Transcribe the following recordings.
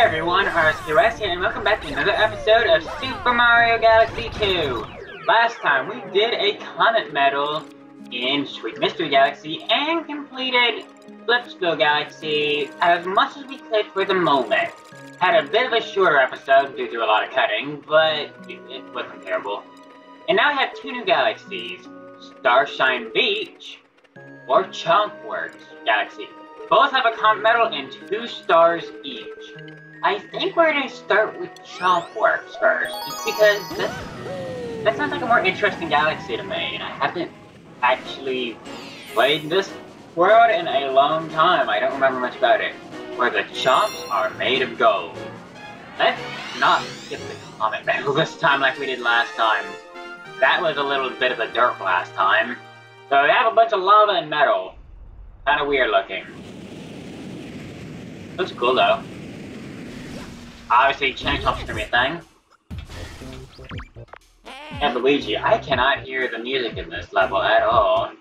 everyone, RSQS here, and welcome back to another episode of Super Mario Galaxy 2. Last time, we did a Comet Medal in Sweet Mystery Galaxy and completed Flipsville Galaxy as much as we could for the moment. Had a bit of a shorter episode due to a lot of cutting, but it wasn't terrible. And now we have two new galaxies, Starshine Beach or Chompworks Galaxy. Both have a Comet Medal and 2 stars each. I think we're going to start with Chompworks first, just because that sounds like a more interesting galaxy to me, and I haven't actually played this world in a long time. I don't remember much about it. Where the chomps are made of gold. Let's not skip the Comet Medal this time like we did last time. That was a little bit of a derp last time. So we have a bunch of lava and metal. Kinda weird looking. Looks cool though. Obviously, chain chomps gonna be a thing. And Luigi, I cannot hear the music in this level at all.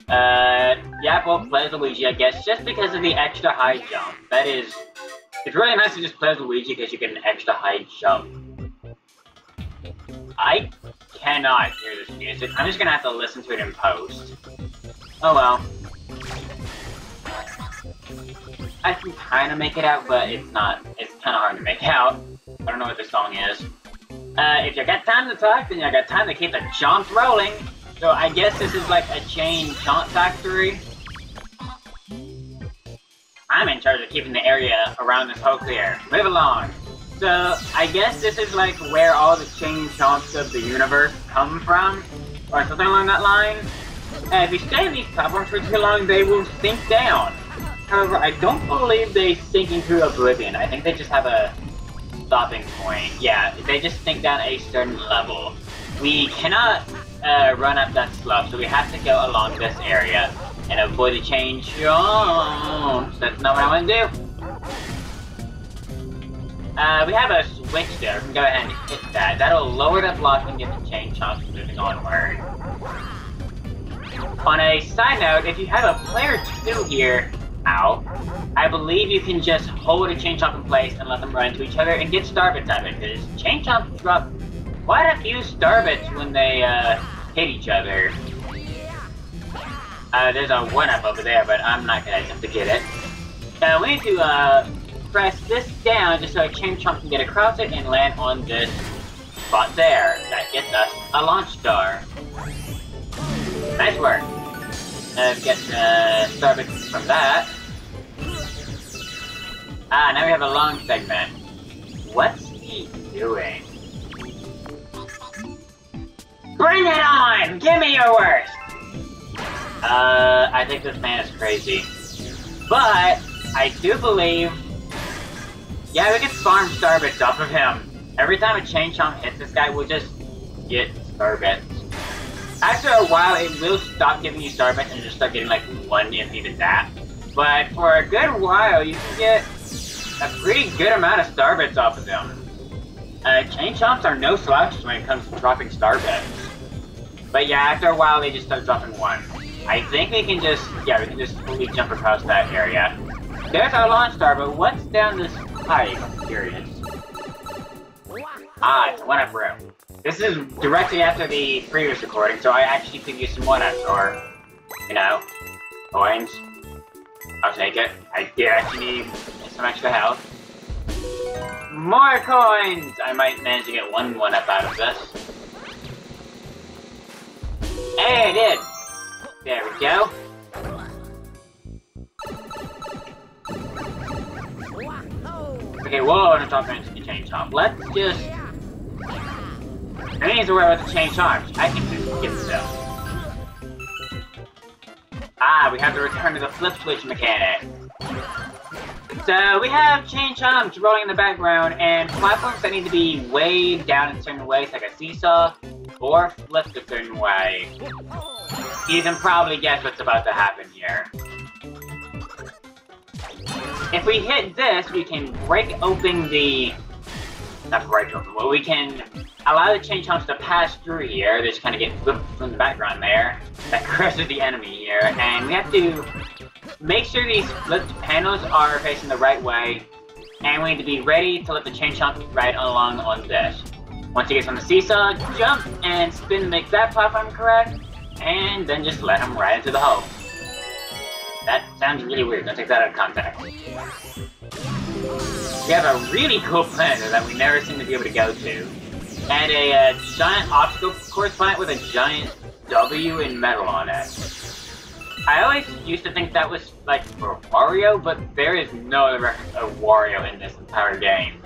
Yeah, we'll play as Luigi, I guess, just because of the extra high jump. That is... It's really nice to just play as Luigi because you get an extra high jump. I cannot hear this music. I'm just gonna have to listen to it in post. Oh well. I can kinda make it out, but it's not. It's kinda hard to make out. I don't know what this song is. If you got time to talk, then you got time to keep the chomps rolling. So I guess this is like a chain chomp factory. I'm in charge of keeping the area around this hole clear. Move along. So I guess this is like where all the chain chomps of the universe come from, or something along that line. If you stay in these platforms for too long, they will sink down. However, I don't believe they sink into oblivion. I think they just have a stopping point. Yeah, they just sink down a certain level. We cannot run up that slope, so we have to go along this area and avoid the chain jumps. That's not what I want to do. We have a switch there. We can go ahead and hit that. That'll lower the block and get the chain chomps moving onward. On a side note, if you have a player 2 here, I believe you can just hold a chain chomp in place and let them run into each other and get star bits out of it, because chain chomps drop quite a few star bits when they hit each other. There's a 1-up over there, but I'm not gonna attempt to get it. We need to press this down just so a chain chomp can get across it and land on this spot there. That gets us a launch star. Nice work. Get star bits from that. Now we have a long segment. What's he doing? Bring it on! Give me your worst! I think this man is crazy. But, I do believe... Yeah, we can farm starbits off of him. Every time a chain chomp hits this guy, we'll just get starbits. After a while, it will stop giving you starbits and just start getting like 1, if even that. But for a good while, you can get a pretty good amount of starbits off of them. Chain chomps are no slouches when it comes to dropping starbits. But yeah, after a while, they just start dropping 1. I think we can just, yeah, we can just fully jump across that area. There's our launch star, but what's down this pipe? I'm curious. It's a 1-up room. This is directly after the previous recording, so I actually could use some 1-ups, or, you know, coins. I'll take it. I did actually need some extra health. More coins! I might manage to get 1-up out of this. Hey, I did! There we go. Okay, whoa, I'm talking into the chain chomp. Let's just... I need to worry about the chain chomps. I think we can get them. We have to return to the flip switch mechanic. So, we have chain chomps rolling in the background, and platforms that need to be weighed down in certain ways, like a seesaw, or flipped a certain way. You can probably guess what's about to happen here. If we hit this, we can break open the... Not break open, but we can allow the chain chomps to pass through here. They just kind of get flipped from the background there. That crushes the enemy here, and we have to make sure these flipped panels are facing the right way and we need to be ready to let the chain chomp ride along on this. Once he gets on the seesaw, jump and spin to make that platform correct, and then just let him ride into the hole. That sounds really weird, don't take that out of context. We have a really cool planet that we never seem to be able to go to. And a giant obstacle course planet with a giant W in metal on it. I always used to think that was like for Wario, but there is no other reference of Wario in this entire game.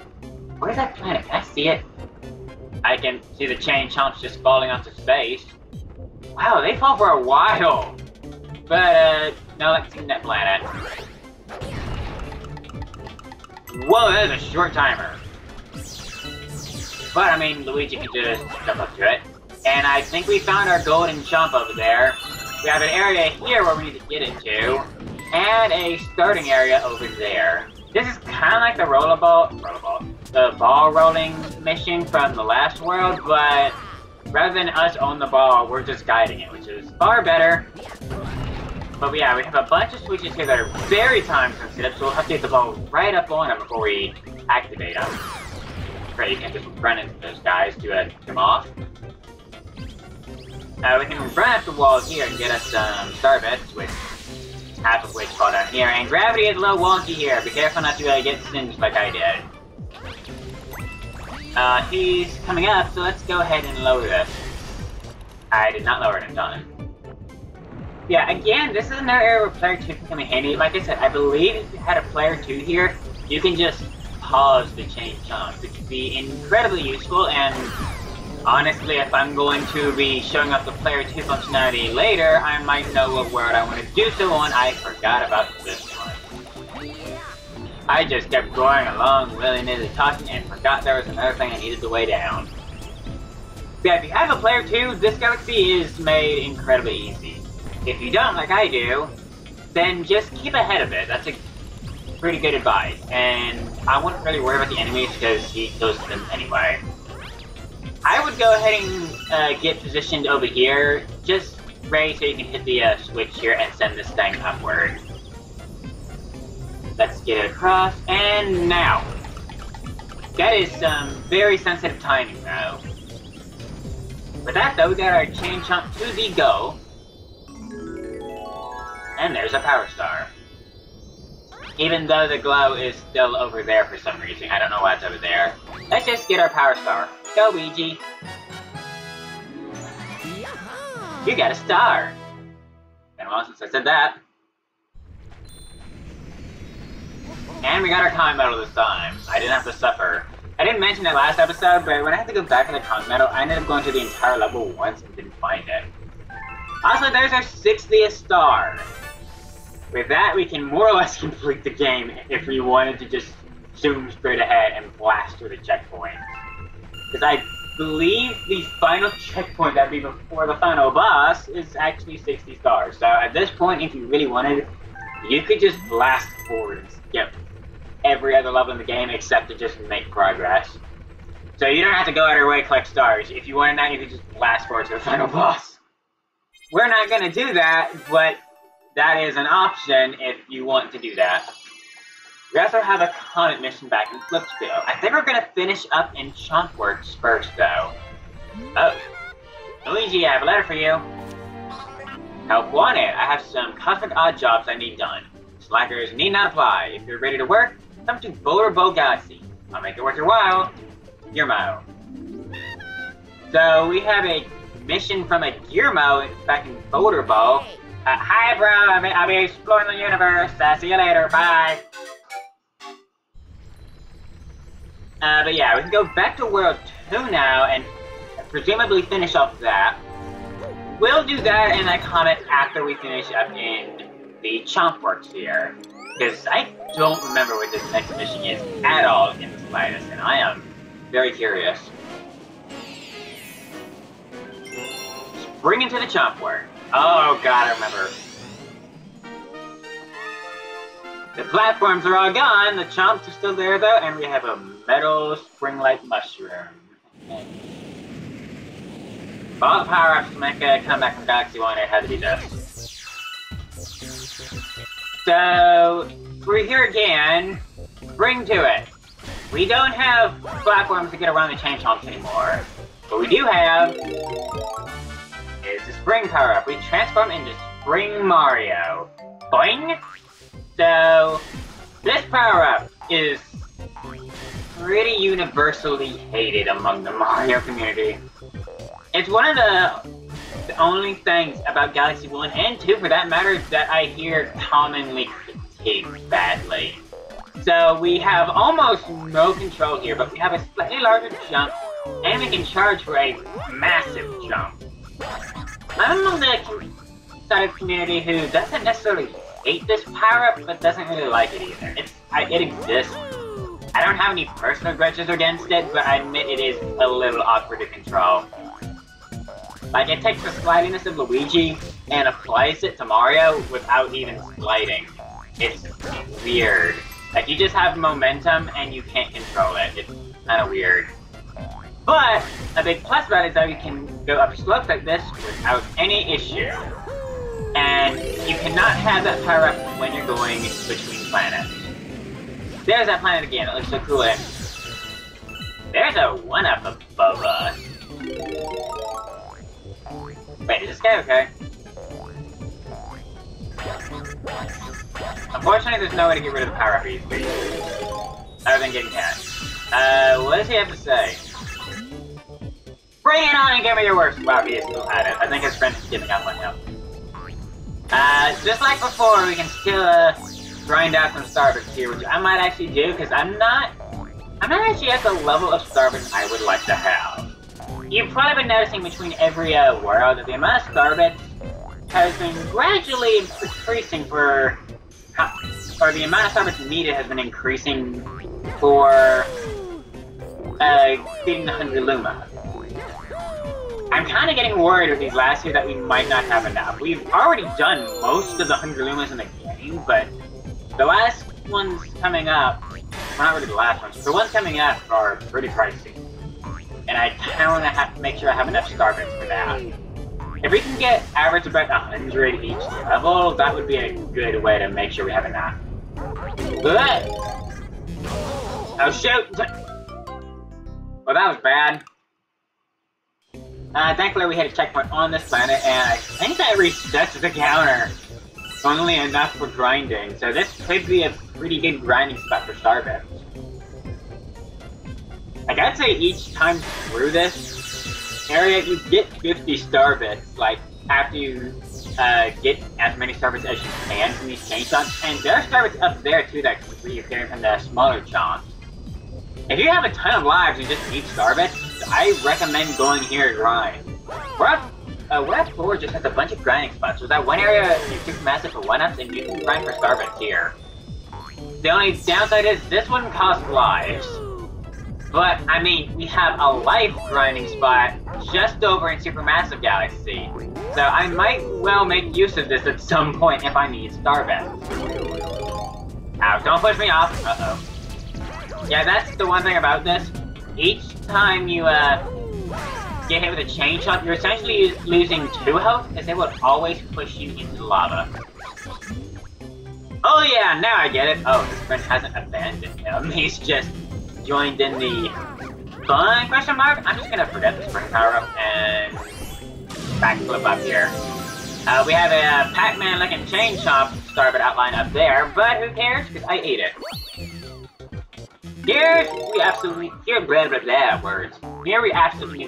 Where's that planet? Can I see it? I can see the chain chomps just falling onto space. Wow, they fall for a while. But, no, let's see that planet. Whoa, that is a short timer. But, I mean, Luigi can just jump up to it. And I think we found our golden jump over there. We have an area here where we need to get into. And a starting area over there. This is kind of like the the ball rolling mission from the last world, but rather than us own the ball, we're just guiding it, which is far better. But yeah, we have a bunch of switches here that are very time sensitive, so we'll have to get the ball right up on them before we activate them. Right, you can just run into those guys to get them off. We can run up the wall here and get us some star bits, which half of which fall down here. And gravity is a little wonky here. Be careful not to get singed like I did. He's coming up, so let's go ahead and lower this. I did not lower it in time. Yeah, again, this is another area where player 2 can come in handy. Like I said, I believe if you had a player 2 here, you can just pause the chain chomp, which would be incredibly useful, and honestly, if I'm going to be showing off the player 2 functionality later, I might know what word I want to do so on. I forgot about this one. I just kept going along, willy-nilly talking, and forgot there was another thing I needed to weigh down. Yeah, if you have a player 2, this galaxy is made incredibly easy. If you don't, like I do, then just keep ahead of it. That's a pretty good advice. And I wouldn't really worry about the enemies because he goes to them anyway. I would go ahead and get positioned over here, just ready so you can hit the switch here and send this thing upward. Let's get it across, and now. That is some very sensitive timing, though. With that, though, we got our chain chomp to the go. And there's a power star. Even though the glow is still over there for some reason. I don't know why it's over there. Let's just get our power star. Go, Luigi. You got a star. Been a while since I said that. And we got our comet medal this time. I didn't have to suffer. I didn't mention it last episode, but when I had to go back to the comet medal, I ended up going to the entire level once and didn't find it. Also, there's our 60th star. With that, we can more or less complete the game if we wanted to just zoom straight ahead and blast through the checkpoint. Because I believe the final checkpoint that would be before the final boss is actually 60 stars. So at this point, if you really wanted, you could just blast forward and skip every other level in the game except to just make progress. So you don't have to go out of your way to collect stars. If you wanted that, you could just blast forward to the final boss. We're not going to do that, but that is an option if you want to do that. We also have a comet mission back in Flipsville. I think we're going to finish up in Chompworks first, though. Oh. Luigi, I have a letter for you. Help wanted. I have some cosmic odd jobs I need done. Slackers need not apply. If you're ready to work, come to Boulderbo Galaxy. I'll make it worth your while. Guillermo. So we have a mission from a Guillermo back in Boulderbo. Hi, bro. I'll be exploring the universe. See you later. Bye. But yeah, we can go back to World 2 now and presumably finish off that. We'll do that in a comet after we finish up in the Chompworks here. Because I don't remember what this next mission is at all in the slightest, and I am very curious. Spring into the Chompwork. Oh god, I remember. The platforms are all gone, the chomps are still there though, and we have a metal spring-like mushroom. All the power-ups to make a comeback from Galaxy 1, it had to be this. So, we're here again, Spring to it. We don't have platforms to get around the chain chomps anymore. What we do have is the spring power-up. We transform into Spring Mario. Boing! So, this power-up is pretty universally hated among the Mario community. It's one of the only things about Galaxy 1 and 2, for that matter, that I hear commonly critiqued badly. So we have almost no control here, but we have a slightly larger jump, and we can charge for a massive jump. I'm among the side of the community who doesn't necessarily hate this power-up, but doesn't really like it either. It exists. I don't have any personal grudges against it, but I admit it is a little awkward to control. Like, it takes the slidiness of Luigi and applies it to Mario without even sliding. It's weird. Like, you just have momentum and you can't control it. It's kind of weird. But a big plus about it is that you can go up slopes like this without any issue. And you cannot have that power up when you're going between planets. There's that planet again, it looks so cool. And there's a 1-up above us. Wait, is this guy okay? Unfortunately, there's no way to get rid of the power up easily. Other than getting hit. What does he have to say? Bring it on and give me your worst! Wow, he is still at it. I think his friend's giving up on him. Just like before, we can still, grind out some Starbits here, which I might actually do, because I'm not actually at the level of Starbits I would like to have. You've probably been noticing between every, world that the amount of Starbits has been gradually increasing or the amount of Starbits needed has been increasing for, beating the 100 Luma. I'm kind of getting worried with these last two that we might not have enough. We've already done most of the 100 Lumas in the game, but the last ones coming up, well, not really the last ones, but the ones coming up are pretty pricey. And I kind of have to make sure I have enough Starbits for that. If we can get average about 100 each level, that would be a good way to make sure we have enough. Oh shoot! Well, that was bad. Thankfully we hit a checkpoint on this planet, and I think that resets the counter. Only enough for grinding, so this could be a pretty good grinding spot for Starbits. Like, I'd say each time through this area, you get 50 Starbits, like, after you get as many Starbits as you can from these chain chomps, and there are Starbits up there too that you're getting from the smaller chomps. If you have a ton of lives and just need Starbits, I recommend going here to grind. Web 4 just has a bunch of grinding spots, so that one area is super massive for 1-ups, and you can grind for Starbits here. The only downside is this one costs lives. But, I mean, we have a life grinding spot just over in Supermassive Galaxy, so I might well make use of this at some point if I need Starbits. Ow, don't push me off! Uh-oh. Yeah, that's the one thing about this. Each time you, get hit with a chain chomp, you're essentially losing 2 health, as they will always push you into the lava. Oh yeah, now I get it. Oh, his friend hasn't abandoned him. He's just joined in the fun question mark. I'm just gonna forget the spring power up and backflip up here. We have a Pac-Man looking chain chomp Starbit outline up there, but who cares? Because I ate it. Here we absolutely need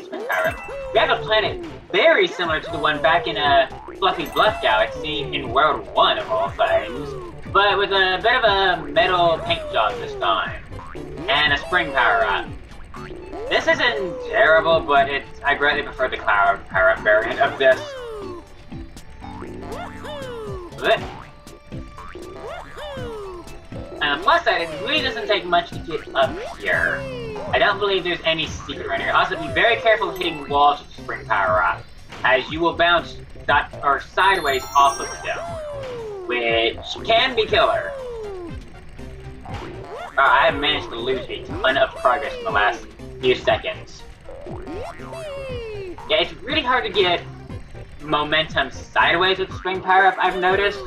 spring power up. We have a planet very similar to the one back in Fluffy Bluff Galaxy in World 1 of all things, but with a bit of a metal paint job this time, and a spring power up. This isn't terrible, but I greatly prefer the cloud power up variant of this. Plus side, it really doesn't take much to get up here. I don't believe there's any secret around here. Also, be very careful hitting walls with spring power up, as you will bounce sideways off of them, which can be killer. I have managed to lose a ton of progress in the last few seconds. Yeah, it's really hard to get momentum sideways with spring power up, I've noticed,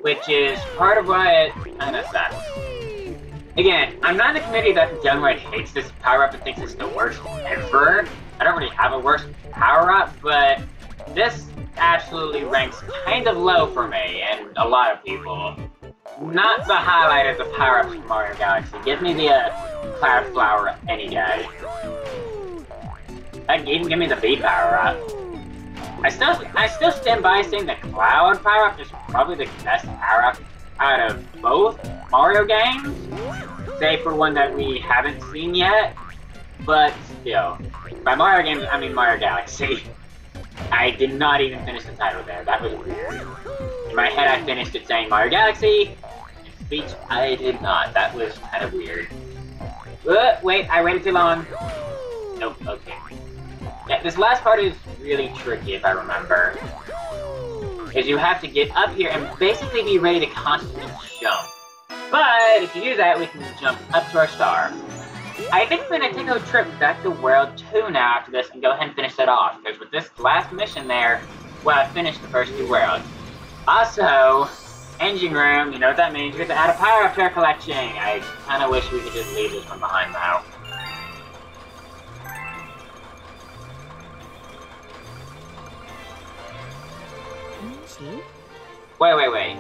which is part of why it kinda sucks. Again, I'm not in the community that downright hates this power-up and thinks it's the worst ever. I don't really have a worst power-up, but this absolutely ranks kind of low for me and a lot of people. Not the highlight of the power-ups from Mario Galaxy. Give me the Cloud Flower any day. Even give me the V power-up. I still stand by saying the Cloud power-up is probably the best power-up out of both Mario games, save for one that we haven't seen yet. But still, by Mario games, I mean Mario Galaxy. I did not even finish the title there. That was weird. In my head, I finished it saying Mario Galaxy. In speech, I did not. That was kind of weird. Wait, I waited too long. Nope, okay. Yeah, this last part is really tricky if I remember. Because you have to get up here and basically be ready to constantly jump. But if you do that, we can jump up to our star. I think we're going to take a trip back to World 2 now after this and go ahead and finish that off. Because with this last mission there, well, I finished the first 2 worlds. Also, engine room, you know what that means. We get to add a power-up to our collection. I kind of wish we could just leave this one behind now. Wait.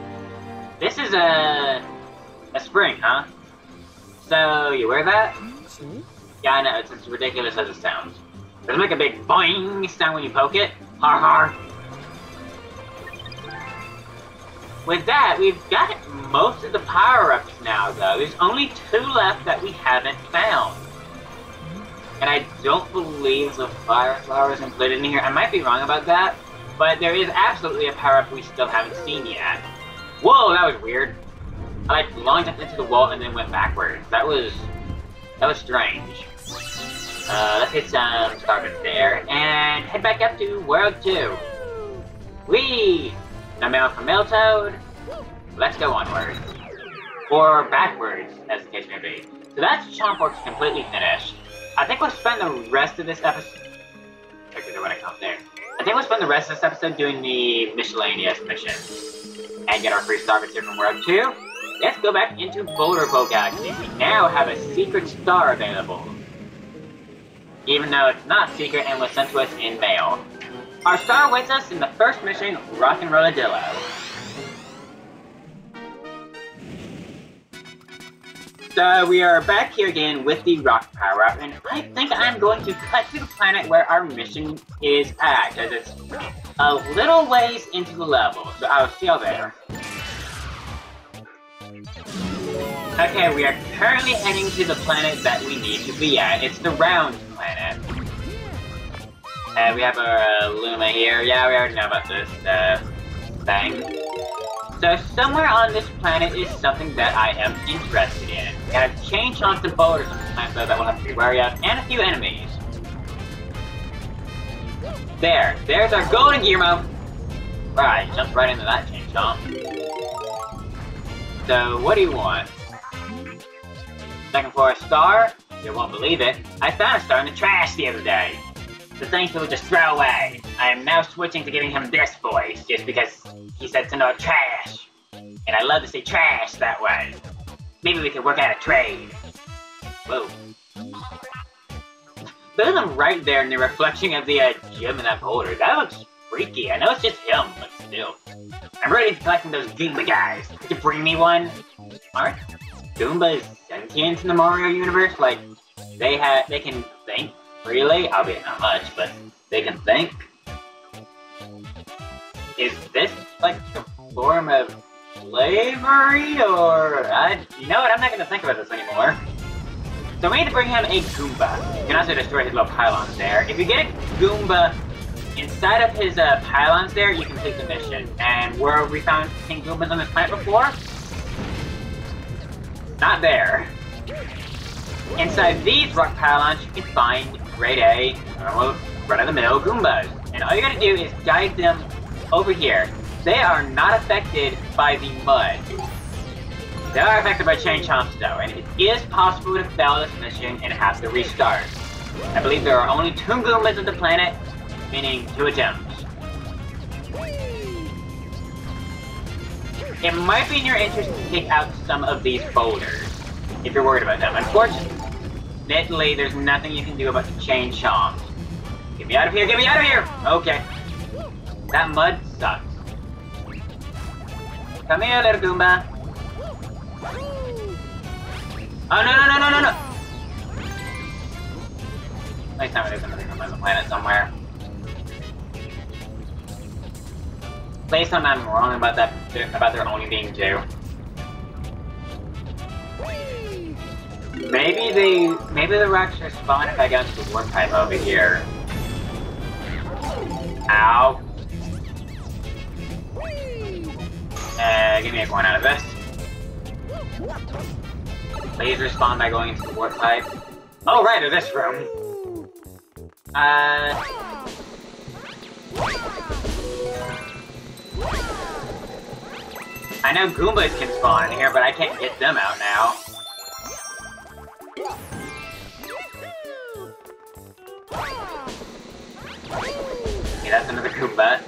This is a spring, huh? So, you wear that? Yeah, I know, it's as ridiculous as it sounds. Does it make a big boing sound when you poke it? Har har! With that, we've got most of the power-ups now, though. There's only 2 left that we haven't found. And I don't believe the Fire Flower is included in here. I might be wrong about that. But there is absolutely a power-up we still haven't seen yet. Whoa, that was weird. I launched up into the wall and then went backwards. That was strange. Let's hit some starbits there and head back up to World 2. Whee! No mail from Toad. Let's go onward. Or backwards, as the case may be. So that's Chompworks completely finished. I think we'll spend the rest of this episode... Actually, when I come there. I think we'll spend the rest of this episode doing the miscellaneous missions. And get our free starbits here from World 2. Let's go back into Boulder Bowl Galaxy. We now have a secret star available. Even though it's not secret and was sent to us in mail. Our star awaits us in the first mission, Rock and Rolladillo. So we are back here again with the rock power-up, and I think I'm going to cut to the planet where our mission is at, as it's a little ways into the level, so I'll see you there. Okay, we are currently heading to the planet that we need to be at. It's the round planet. We have our Luma here. Yeah, we already know about this thing. So somewhere on this planet is something that I am interested in. We have chain chomps and boulders on this planet though that we'll have to be wary of, and a few enemies. There's our golden Gearmo. Right, jumps right into that chain chomp. So what do you want? Looking for a star? You won't believe it. I found a star in the trash the other day. The things people just throw away. I am now switching to giving him this voice, just because he said to know trash. And I love to say trash that way. Maybe we could work out a trade. Whoa. Look at him right there in the reflection of the gem in that boulder. That looks freaky. I know it's just him, but still. I'm ready to collecting those Goomba guys. Could you bring me one? Aren't Goombas sentient in the Mario universe? Like, they can think freely, albeit not much, but they can think. Is this like a form of slavery, or you know what? I'm not gonna think about this anymore. So we need to bring him a Goomba. You can also destroy his little pylons there. If you get a Goomba inside of his pylons there, you complete the mission. And where have we found King Goombas on this planet before? Not there. Inside these rock pylons, you can find grade A, normal, run-of-the-mill Goombas. And all you gotta do is guide them over here. They are not affected by the mud. They are affected by chain chomps though, and it is possible to fail this mission and have to restart. I believe there are only 2 Goombas on the planet, meaning 2 attempts. It might be in your interest to take out some of these boulders. if you're worried about them. Unfortunately, there's nothing you can do about the chain chomps. Get me out of here! Get me out of here! Okay. That mud sucks. Come here, little Goomba. Oh, no! Next time there's another Goomba on the planet somewhere. Please tell me I'm wrong about that, about there only being 2. Maybe the rocks are spawn if I go into the warp pipe over here. Ow. Give me a coin out of this. Please respawn by going into the warp pipe. Oh, right, there's this room. I know Goombas can spawn in here, but I can't get them out now. Okay, that's another Goomba.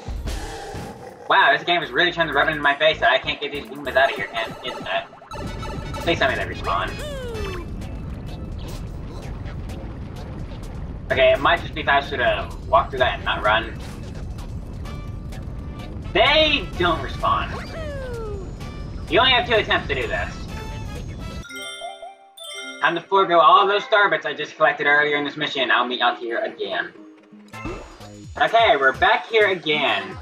Wow, this game is really trying to rub it in my face that I can't get these Goombas out of here, isn't it? Please tell me they respawn. Okay, it might just be faster to walk through that and not run. They don't respawn. You only have 2 attempts to do this. Time to forego all of those starbits I just collected earlier in this mission. I'll meet out here again. Okay, we're back here again.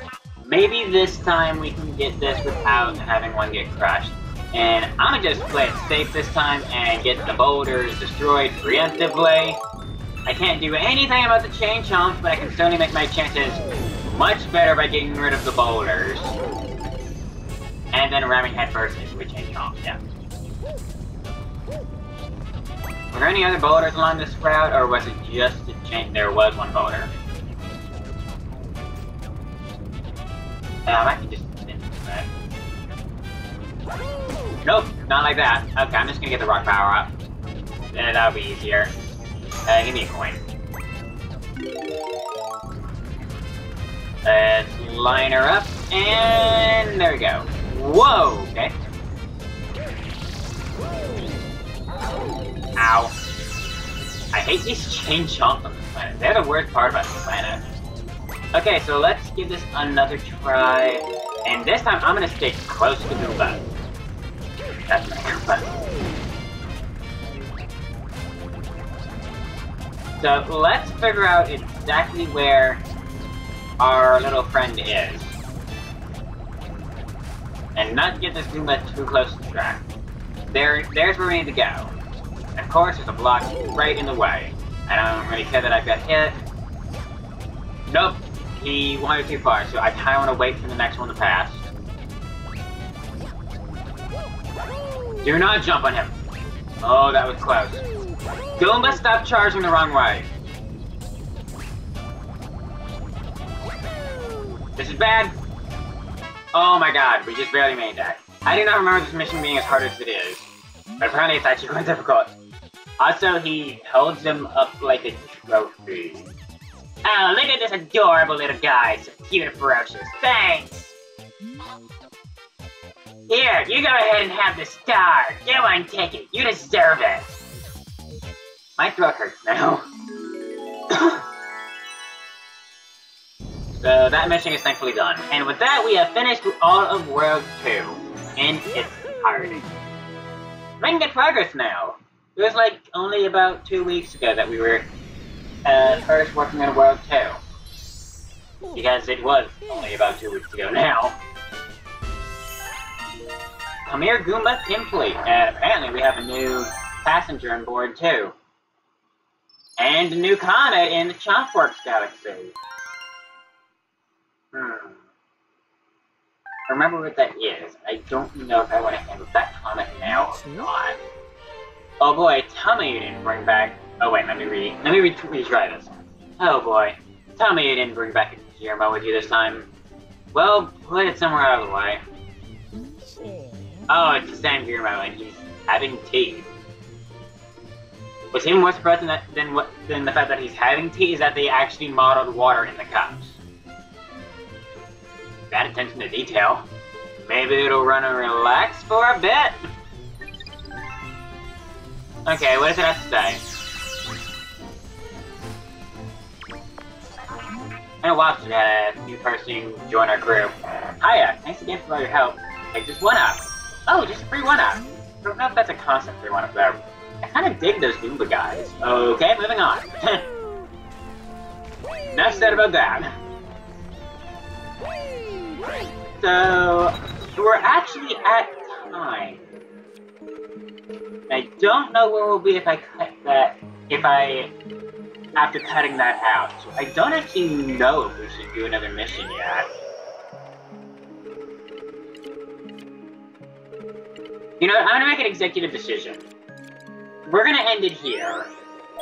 Maybe this time we can get this without having one get crushed. And I'm gonna just play it safe this time and get the boulders destroyed preemptively. I can't do anything about the chain chomps, but I can certainly make my chances much better by getting rid of the boulders. And then ramming headfirst into a chain chomp, yeah. Were there any other boulders along this route, or was it just a chain? There was one boulder. I can just into that. Nope, not like that. Okay, I'm just gonna get the rock power up. That'll be easier. Give me a coin. Let's line her up, and there we go. Whoa, okay. Ow. I hate these chain chomps on this planet. They're the worst part about this planet. Okay, so let's give this another try. And this time I'm gonna stay close to Goomba. That's my Goomba. So let's figure out exactly where our little friend is. And not get this Goomba too close to the track. There's where we need to go. Of course, there's a block right in the way. I don't really care that I got hit. Nope, he wandered too far, so I kinda wanna wait for the next one to pass. Do not jump on him. Oh, that was close. Goomba, stop charging the wrong way. This is bad. Oh my god, we just barely made that. I do not remember this mission being as hard as it is. But apparently it's actually quite difficult. Also, he holds them up like a trophy. Oh, look at this adorable little guy. So cute and ferocious. Thanks! Here, you go ahead and have the star. Go on, take it. You deserve it. My throat hurts now. So that mission is thankfully done. And with that, we have finished all of World 2 in its entirety. Making good progress now. It was like only about 2 weeks ago that we were first working on World 2. Because it was only about 2 weeks ago now. Come here, Goomba, complete. And apparently we have a new passenger on board too. And a new comet in the Chompworks galaxy. Remember what that is. I don't know if I want to handle that comet now or not. Oh boy, tell me you didn't bring back... Oh wait, let me retry this. Oh boy, tell me you didn't bring back a Guillermo with you this time. Well, put it somewhere out of the way. Oh, it's the same Guillermo and he's having tea. What's even more surprising than the fact that he's having tea is that they actually modeled water in the cups. That attention to detail. Maybe it'll run and relax for a bit. Okay, what does it have to say? In a while, we had a new person join our group. Hiya, thanks again for all your help. Hey, just 1-up. Oh, just a free 1-up. I don't know if that's a constant free 1-up though. I kind of dig those Goomba guys. Okay, moving on. Enough said about that. So, we're actually at time. I don't know where we'll be if I cut that, after cutting that out. So I don't actually know if we should do another mission yet. You know what, I'm gonna make an executive decision. We're gonna end it here.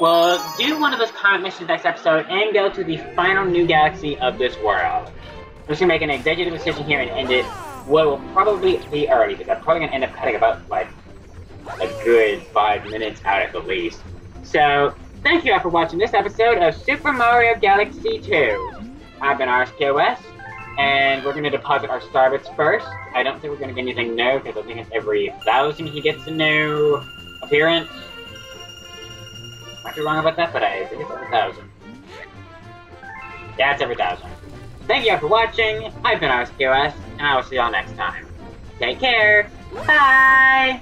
We'll do one of those comic missions next episode and go to the final new galaxy of this world. I'm just gonna make an executive decision here and end it. What will probably be early, because I'm probably gonna end up cutting about, like, a good 5 minutes out at the least. So, thank you all for watching this episode of Super Mario Galaxy 2. I've been RSPOS, and we're gonna deposit our Starbits first. I don't think we're gonna get anything new, because I think it's every 1,000 he gets a new appearance. Might be wrong about that, but I think it's every 1,000. Yeah, it's every 1,000. Thank you all for watching. I've been RSPOS, and I will see y'all next time. Take care. Bye!